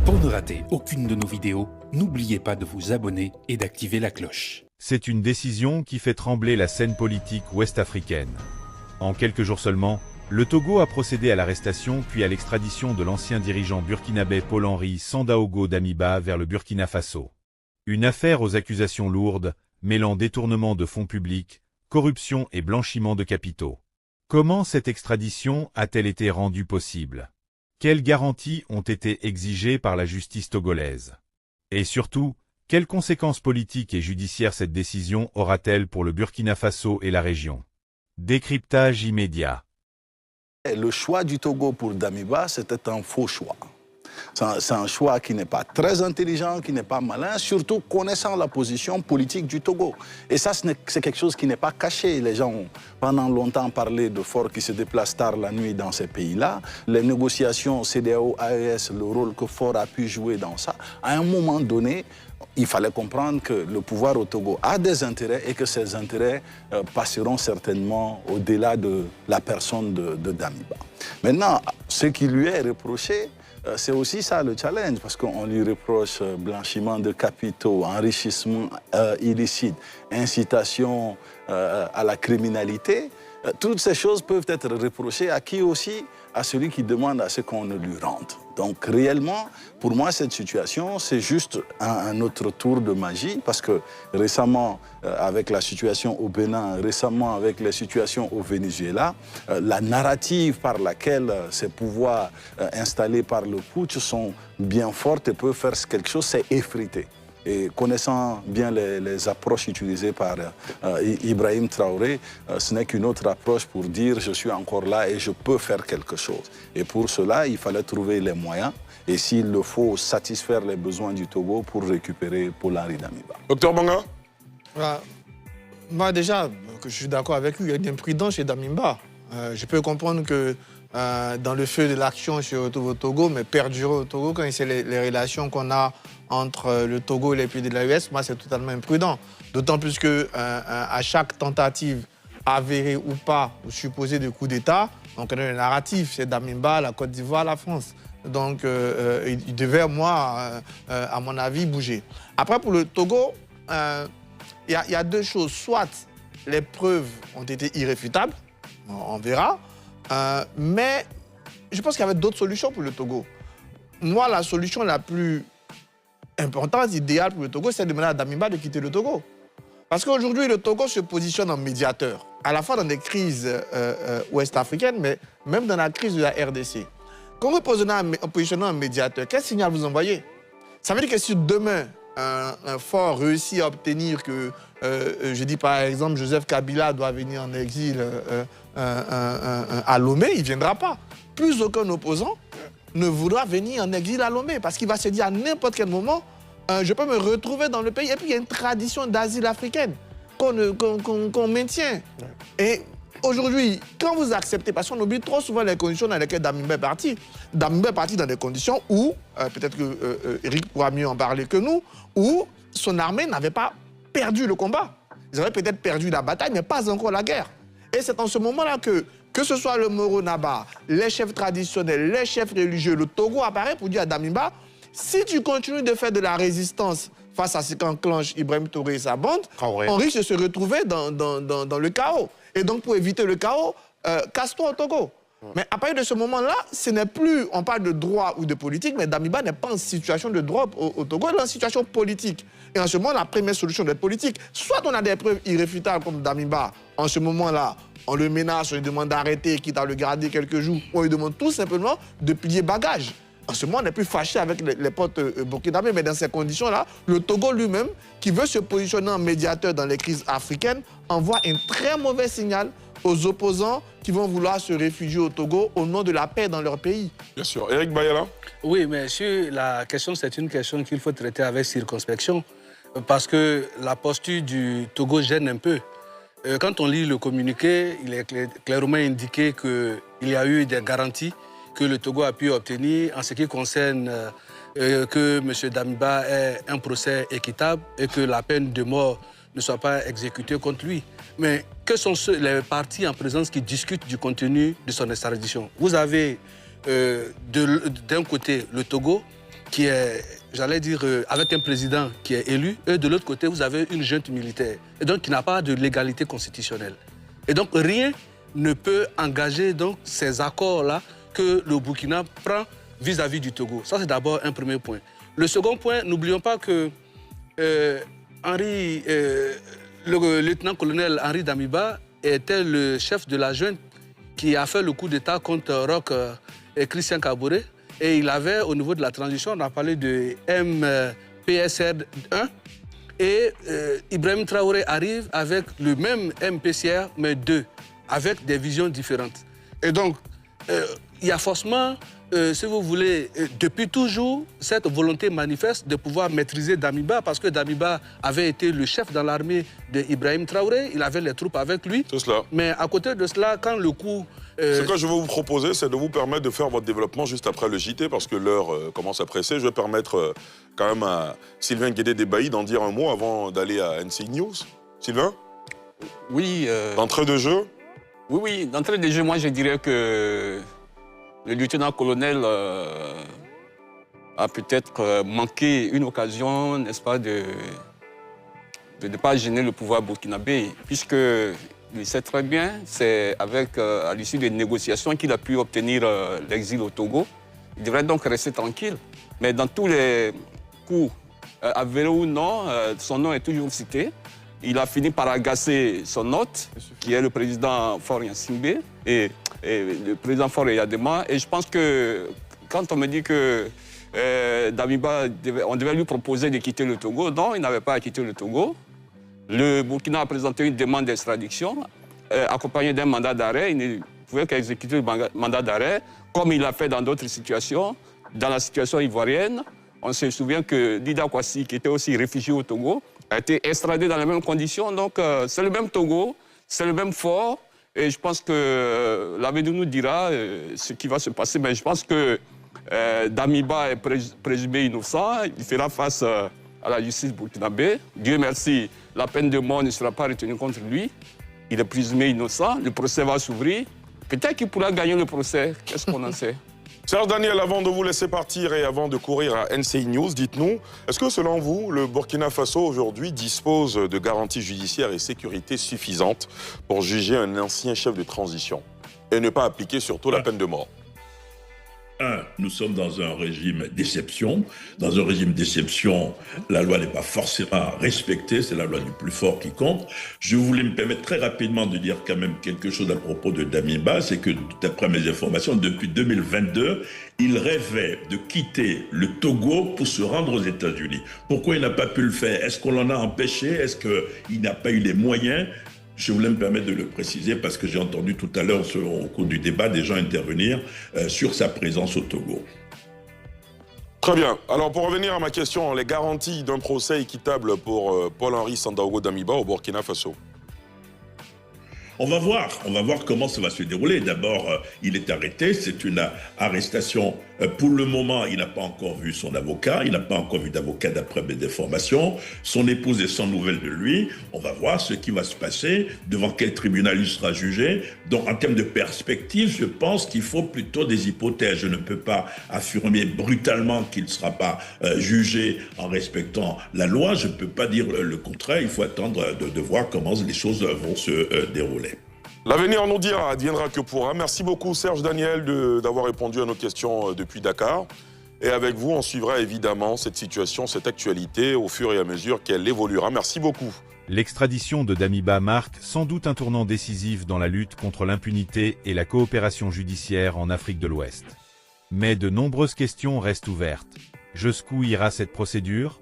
Pour ne rater aucune de nos vidéos, n'oubliez pas de vous abonner et d'activer la cloche. C'est une décision qui fait trembler la scène politique ouest-africaine. En quelques jours seulement, le Togo a procédé à l'arrestation puis à l'extradition de l'ancien dirigeant burkinabé Paul-Henri Sandaogo Damiba vers le Burkina Faso. Une affaire aux accusations lourdes, mêlant détournement de fonds publics, corruption et blanchiment de capitaux. Comment cette extradition a-t-elle été rendue possible? Quelles garanties ont été exigées par la justice togolaise? Et surtout, quelles conséquences politiques et judiciaires cette décision aura-t-elle pour le Burkina Faso et la région? Décryptage immédiat. Le choix du Togo pour Damiba, c'était un faux choix. C'est un choix qui n'est pas très intelligent, qui n'est pas malin, surtout connaissant la position politique du Togo. Et ça, c'est quelque chose qui n'est pas caché. Les gens ont pendant longtemps parlé de Faure qui se déplace tard la nuit dans ces pays-là. Les négociations CEDEAO-AES, le rôle que Faure a pu jouer dans ça, à un moment donné, il fallait comprendre que le pouvoir au Togo a des intérêts et que ces intérêts passeront certainement au-delà de la personne de Damiba. Maintenant, ce qui lui est reproché, c'est aussi ça le challenge, parce qu'on lui reproche blanchiment de capitaux, enrichissement illicite, incitation à la criminalité. Toutes ces choses peuvent être reprochées à qui aussi? À celui qui demande à ce qu'on ne lui rende. Donc réellement, pour moi, cette situation, c'est juste un autre tour de magie, parce que récemment, avec la situation au Bénin, récemment avec les situations au Venezuela, la narrative par laquelle ces pouvoirs installés par le putsch sont bien fortes et peuvent faire quelque chose, c'est effrité. Et connaissant bien les approches utilisées par Ibrahim Traoré, ce n'est qu'une autre approche pour dire je suis encore là et je peux faire quelque chose. Et pour cela, il fallait trouver les moyens et s'il le faut, satisfaire les besoins du Togo pour récupérer Paul-Henri Damiba. Docteur Banga? Moi déjà, je suis d'accord avec lui, il y a une imprudence chez Damiba. Je peux comprendre que dans le feu de l'action sur le Togo, mais perdurer au Togo, quand c'est les relations qu'on a entre le Togo et les pays de l'AES, moi c'est totalement imprudent. D'autant plus qu'à chaque tentative avérée ou pas, ou supposée de coup d'État, on connaît le narratif, c'est Damiba, la Côte d'Ivoire, la France. Donc il devait, moi, à mon avis, bouger. Après, pour le Togo, il y a deux choses. Soit les preuves ont été irréfutables, on verra, mais je pense qu'il y avait d'autres solutions pour le Togo. Moi, la solution la plus importante, idéale pour le Togo, c'est de demander à Damiba de quitter le Togo. Parce qu'aujourd'hui, le Togo se positionne en médiateur, à la fois dans des crises ouest-africaines, mais même dans la crise de la RDC. Quand vous positionnez en médiateur, quel signal vous envoyez? Ça veut dire que si demain, un Faure réussit à obtenir que, je dis par exemple, Joseph Kabila doit venir en exil à Lomé, il ne viendra pas. Plus aucun opposant ne voudra venir en exil à Lomé, parce qu'il va se dire à n'importe quel moment, je peux me retrouver dans le pays. Et puis il y a une tradition d'asile africaine qu'on maintient. Et aujourd'hui, quand vous acceptez, parce qu'on oublie trop souvent les conditions dans lesquelles Damiba est parti. Damiba est parti dans des conditions où, peut-être que Eric pourra mieux en parler que nous, où son armée n'avait pas perdu le combat. Ils avaient peut-être perdu la bataille, mais pas encore la guerre. Et c'est en ce moment-là que ce soit le Moro Naba, les chefs traditionnels, les chefs religieux, le Togo apparaît pour dire à Damiba, si tu continues de faire de la résistance face à ce qu'enclenche Ibrahim Traoré et sa bande, on risque de se retrouver dans le chaos. Et donc, pour éviter le chaos, casse-toi au Togo. Mais à partir de ce moment-là, ce n'est plus, on parle de droit ou de politique, mais Damiba n'est pas en situation de droit au Togo, il est en situation politique. Et en ce moment, la première solution doit être politique. Soit on a des preuves irréfutables comme Damiba, en ce moment-là, on le menace, on lui demande d'arrêter, quitte à le garder quelques jours, on lui demande tout simplement de plier bagage. En ce moment, on n'est plus fâché avec les potes burkinabés, mais dans ces conditions-là, le Togo lui-même, qui veut se positionner en médiateur dans les crises africaines, envoie un très mauvais signal aux opposants qui vont vouloir se réfugier au Togo au nom de la paix dans leur pays. Bien sûr. Eric Bayala? Oui, mais sur la question, c'est une question qu'il faut traiter avec circonspection, parce que la posture du Togo gêne un peu. Quand on lit le communiqué, il est clairement indiqué qu'il y a eu des garanties que le Togo a pu obtenir en ce qui concerne que M. Damiba ait un procès équitable et que la peine de mort ne soit pas exécutée contre lui. Mais que sont les partis en présence qui discutent du contenu de son extradition? Vous avez d'un côté le Togo qui est, j'allais dire, avec un président qui est élu, et de l'autre côté, vous avez une junte militaire, et donc qui n'a pas de légalité constitutionnelle. Et donc, rien ne peut engager donc, ces accords-là que le Burkina prend vis-à-vis du Togo. Ça, c'est d'abord un premier point. Le second point, n'oublions pas que le lieutenant-colonel Henri Damiba était le chef de la junte qui a fait le coup d'État contre Roch et Christian Kaboré. Et il avait, au niveau de la transition, on a parlé de MPSR 1. Et Ibrahim Traoré arrive avec le même MPCR, mais 2, avec des visions différentes. Et donc, il y a forcément, si vous voulez, depuis toujours, cette volonté manifeste de pouvoir maîtriser Damiba, parce que Damiba avait été le chef dans l'armée d'Ibrahim Traoré, il avait les troupes avec lui. C'est cela. Mais à côté de cela, quand le coup... Ce que je veux vous proposer, c'est de vous permettre de faire votre développement juste après le JT, parce que l'heure commence à presser. Je vais permettre quand même à Sylvain Guédé-Débailly d'en dire un mot avant d'aller à NCI News. Sylvain? Oui. D'entrée de jeu? Oui, d'entrée de jeu, moi je dirais que le lieutenant-colonel a peut-être manqué une occasion, n'est-ce pas, de ne pas gêner le pouvoir burkinabé, puisque il sait très bien, c'est à l'issue des négociations qu'il a pu obtenir l'exil au Togo. Il devrait donc rester tranquille. Mais dans tous les coups, avérés ou non, son nom est toujours cité. Il a fini par agacer son hôte, qui est le président Faure Gnassingbé, et le président Faure Eyadema. Et je pense que quand on me dit que Damiba, on devait lui proposer de quitter le Togo, non, il n'avait pas à quitter le Togo. Le Burkina a présenté une demande d'extradition, accompagnée d'un mandat d'arrêt. Il ne pouvait qu'exécuter le mandat d'arrêt, comme il l'a fait dans d'autres situations. Dans la situation ivoirienne, on se souvient que Dida Kwasi, qui était aussi réfugié au Togo, a été extradé dans les mêmes conditions. Donc, c'est le même Togo, c'est le même Faure. Et je pense que l'avenir nous dira ce qui va se passer. Mais je pense que Damiba est présumé innocent. Il fera face à la justice burkinabé. Dieu merci, la peine de mort ne sera pas retenue contre lui. Il est présumé innocent. Le procès va s'ouvrir. Peut-être qu'il pourra gagner le procès. Qu'est-ce qu'on en sait? Serge Daniel, avant de vous laisser partir et avant de courir à NCI News, dites-nous, est-ce que selon vous, le Burkina Faso aujourd'hui dispose de garanties judiciaires et sécurité suffisantes pour juger un ancien chef de transition et ne pas appliquer surtout la peine de mort? Nous sommes dans un régime d'exception. Dans un régime d'exception, la loi n'est pas forcément respectée, c'est la loi du plus fort qui compte. Je voulais me permettre très rapidement de dire quand même quelque chose à propos de Damiba, c'est que d'après mes informations, depuis 2022, il rêvait de quitter le Togo pour se rendre aux États-Unis. Pourquoi il n'a pas pu le faire? Est-ce qu'on l'en a empêché? Est-ce qu'il n'a pas eu les moyens? Je voulais me permettre de le préciser parce que j'ai entendu tout à l'heure au cours du débat des gens intervenir sur sa présence au Togo. Très bien. Alors pour revenir à ma question, les garanties d'un procès équitable pour Paul-Henri Sandaogo Damiba au Burkina Faso. On va voir comment ça va se dérouler. D'abord, il est arrêté, c'est une arrestation. Pour le moment, il n'a pas encore vu son avocat, il n'a pas encore vu d'avocat d'après mes informations. Son épouse est sans nouvelles de lui. On va voir ce qui va se passer, devant quel tribunal il sera jugé. Donc, en termes de perspective, je pense qu'il faut plutôt des hypothèses. Je ne peux pas affirmer brutalement qu'il ne sera pas jugé en respectant la loi. Je ne peux pas dire le contraire. Il faut attendre de voir comment les choses vont se dérouler. L'avenir nous dira, adviendra que pourra. Merci beaucoup Serge Daniel d'avoir répondu à nos questions depuis Dakar. Et avec vous, on suivra évidemment cette situation, cette actualité au fur et à mesure qu'elle évoluera. Merci beaucoup. L'extradition de Damiba marque sans doute un tournant décisif dans la lutte contre l'impunité et la coopération judiciaire en Afrique de l'Ouest. Mais de nombreuses questions restent ouvertes. Jusqu'où ira cette procédure?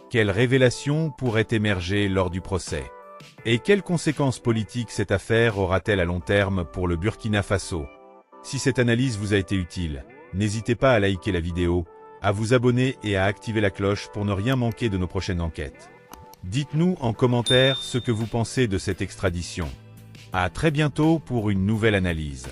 Quelles révélations pourraient émerger lors du procès? Et quelles conséquences politiques cette affaire aura-t-elle à long terme pour le Burkina Faso? Si cette analyse vous a été utile, n'hésitez pas à liker la vidéo, à vous abonner et à activer la cloche pour ne rien manquer de nos prochaines enquêtes. Dites-nous en commentaire ce que vous pensez de cette extradition. À très bientôt pour une nouvelle analyse.